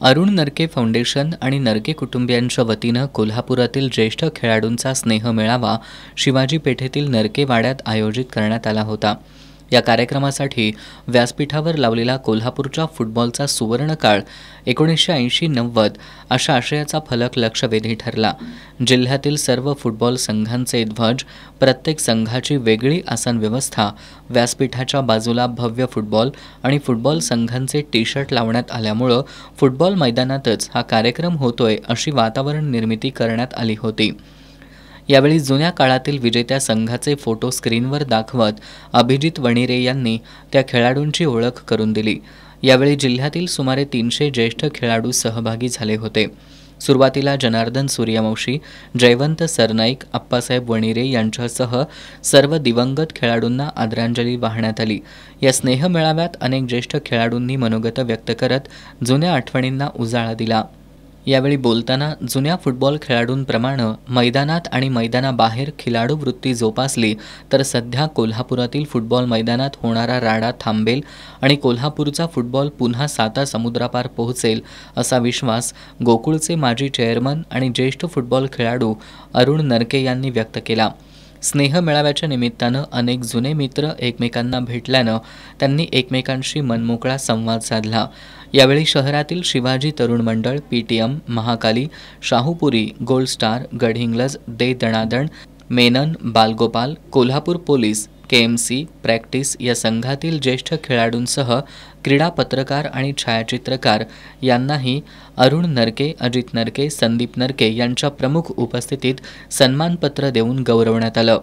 अरुण नरके फाउंडेशन आणि नरके कुटुंबियांच्या वतीनं कोल्हापुरातील ज्येष्ठ खेळाडूंचा स्नेह मेळावा शिवाजी पेठेतील नरके वाड्यात आयोजित करण्यात आला होता। या कार्यक्रमासाठी व्यासपीठावर लावलेला कोल्हापूरच्या फुटबॉलचा सुवर्णकाळ 1980-90 अशा आशयाचा फलक लक्षवेधी ठरला। जिल्ह्यातील सर्व फुटबॉल संघांचे ध्वज, प्रत्येक संघाची वेगळी आसन व्यवस्था, व्यासपीठाच्या बाजूला भव्य फुटबॉल आणि फुटबॉल संघांचे टी-शर्ट लावण्यात आल्यामुळे फुटबॉल मैदानातच हा कार्यक्रम होतोय अशी वातावरण निर्मिती करण्यात आली होती। यावेळी जुन्या काळातील विजेत्या संघाचे फोटो स्क्रीनवर दाखवत अभिजित वणिरे यांनी त्या खेळाडूंची ओळख करून दिली। यावेळी जिल्ह्यातील सुमारे 300 ज्येष्ठ खेळाडू सहभागी झाले होते। सुरुवातीला जनार्दन सूर्यवंशी, जयवंत सरनाईक, अप्पासाहेब वणिरे यांच्यासह सर्व दिवंगत खेळाडूंना आदरांजली वाहण्यात आली। या स्नेह मेळाव्यात अनेक ज्येष्ठ खेळाडूंनी मनोगत व्यक्त करत जुन्या आठवणींना उजाळा दिला। यावेळी बोलताना जुन्या फुटबॉल खेळाडूंप्रमाणे मैदानात आणि मैदानाबाहेर खिलाडू वृत्ती जोपासली तर सध्या कोल्हापुरातील फुटबॉल मैदानात होणारा राडा थांबेल आणि कोल्हापूरचा फुटबॉल पुन्हा साता समुद्रापार पोहोचेल असा विश्वास गोकुळचे माजी चेअरमन आणि ज्येष्ठ फुटबॉल खेळाडू अरुण नरके यांनी व्यक्त केला। स्नेह मेळाव्याच्या निमित्तानं अनेक जुने मित्र एकमेकांना भेटल्यानं त्यांनी एकमेकांशी मनमोकळा संवाद साधला। यावेळी शहरातील Shivaji Tarun Mandal, PTM, Mahakali, Shahupuri, gold star, Gadhinglaj, De Danadan, Menon, Balgopal, Kolhapur police, KMC, practice या संघातील ज्येष्ठ खेळाडूंसह क्रीडा पत्रकार आणि छायाचित्रकार यांनाही अरुण नरके, अजित नरके, संदीप नरके यांच्या प्रमुख उपस्थितीत सन्मानपत्र देऊन गौरवण्यात आलं।